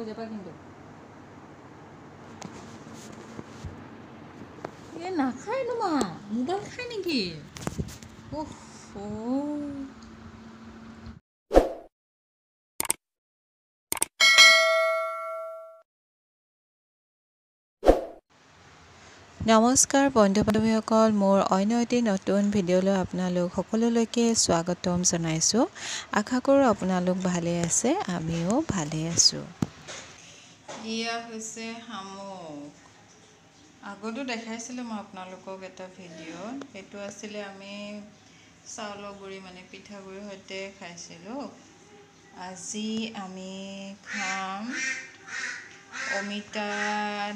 যাবা কিন্তু নাখায় তোমা মোবাইল খায় নেকি নমস্কাৰ বন্ধু বান্ধৱীসকল মোৰ অন্য এটি নতুন ভিডিঅ'লৈ আপোনালোক সকলোলৈকে স্বাগতম জনাইছোঁ আশা কৰোঁ আপোনালোক ভালে আছে আমিও ভালে আছোঁ ইয়া হৈছে শামুক আগতো দেখাইছিলোঁ মই আপোনালোকক এটা ভিডিঅ' সেইটো আছিলে আমি চাউলৰ গুড়ি মানে পিঠাগুড়িৰ সৈতে খাইছিলোঁ আজি আমি খাম অমিতা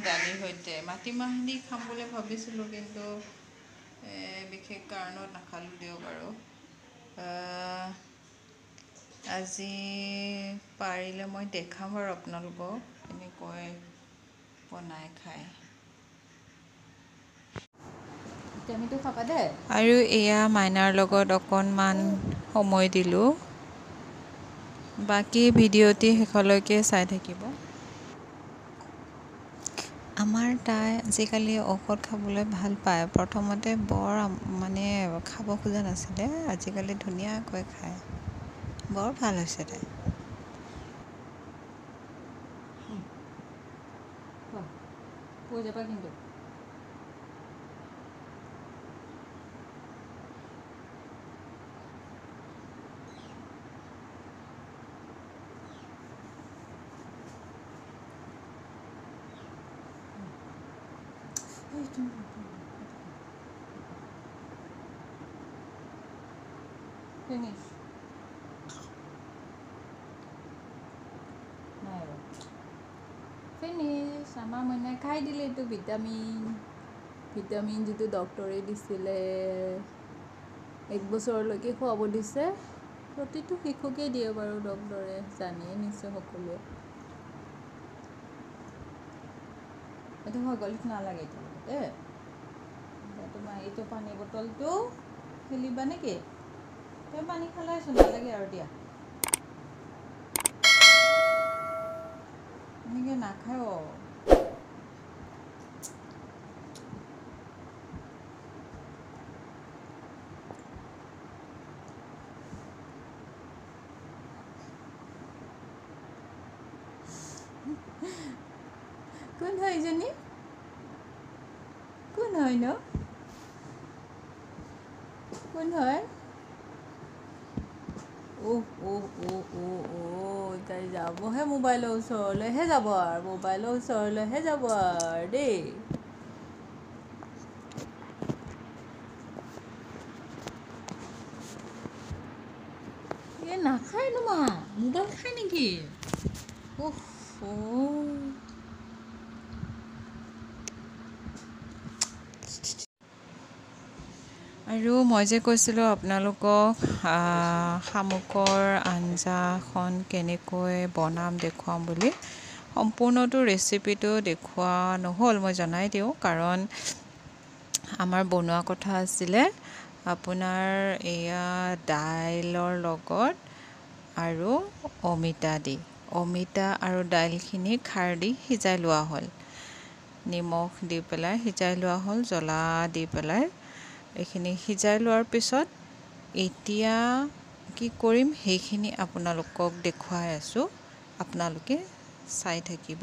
দালিৰ সৈতে মাটিমাহ দি খাম বুলি ভাবিছিলোঁ কিন্তু বিশেষ কাৰণত নাখালোঁ দিয়ক আৰু আজি পাৰিলে মই দেখাম বাৰু আপোনালোকক এনেকৈ বনাই খাই আৰু এয়া মাইনাৰ লগত অকণমান সময় দিলোঁ বাকী ভিডিঅ'টি শেষলৈকে চাই থাকিব আমাৰ তাই আজিকালি ঔষধ খাবলৈ ভাল পায় প্ৰথমতে বৰ মানে খাব খোজা নাছিলে আজিকালি ধুনীয়াকৈ খায় বৰ ভাল হৈছে তাই যাবা কিন্তু Finish. নাই ফিনিছ আমাৰ মানে খাই দিলে এইটো ভিটামিন যিটো ডক্টৰে দিছিলে 1 বছৰলৈকে খুৱাব দিছে প্ৰতিটো শিশুকে দিয়ে বাৰু ডক্টৰে জানিয়ে নিছে সকলোৱে এইটো হৈ গ'ল নালাগে এতিয়া তোমাৰ এইটো পানী বটলটো খেলিবা নেকি তই পানী খালাইচোন নালাগে আৰু দিয়া এনেকৈ নাখায় কোন হয় এইজনী কোন হয় ন কোন হয় তাই যাবহে মোবাইলৰ ওচৰলৈহে যাব আৰু মোবাইলৰ ওচৰলৈহে যাব আৰু দেই নাখায় তোমা মোবাইল খায় নেকি আৰু মই যে কৈছিলোঁ আপোনালোকক শামুকৰ আঞ্জাখন কেনেকৈ বনাম দেখুৱাম বুলি সম্পূৰ্ণটো ৰেচিপিটো দেখুওৱা নহ'ল মই জনাই দিওঁ কাৰণ আমাৰ বনোৱা কথা আছিলে আপোনাৰ এয়া দাইলৰ লগত আৰু অমিতা আৰু দাইলখিনি খাৰ দি সিজাই লোৱা হ'ল নিমখ দি পেলাই সিজাই লোৱা হ'ল জ্বলা দি পেলাই এইখিনি সিজাই লোৱাৰ পিছত এতিয়া কি কৰিম সেইখিনি আপোনালোকক দেখুৱাই আছোঁ আপোনালোকে চাই থাকিব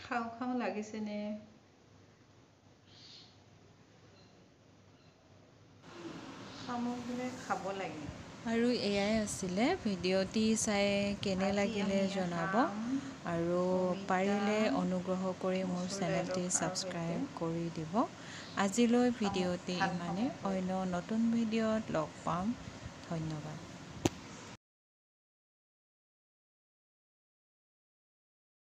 খাওঁ খাওঁ লাগিছেনে? সামগ্ৰীৰে খাব লাগে। আৰু এয়াই আছিলে ভিডিঅ'টি চাই কেনে লাগিলে জনাব আৰু পাৰিলে অনুগ্ৰহ কৰি মোৰ চেনেলটি ছাবস্ক্ৰাইব কৰি দিব। আজিলৈ ভিডিঅ'টি ইমানে, অন্য নতুন ভিডিঅ'ত লগ পাম। ধন্যবাদ।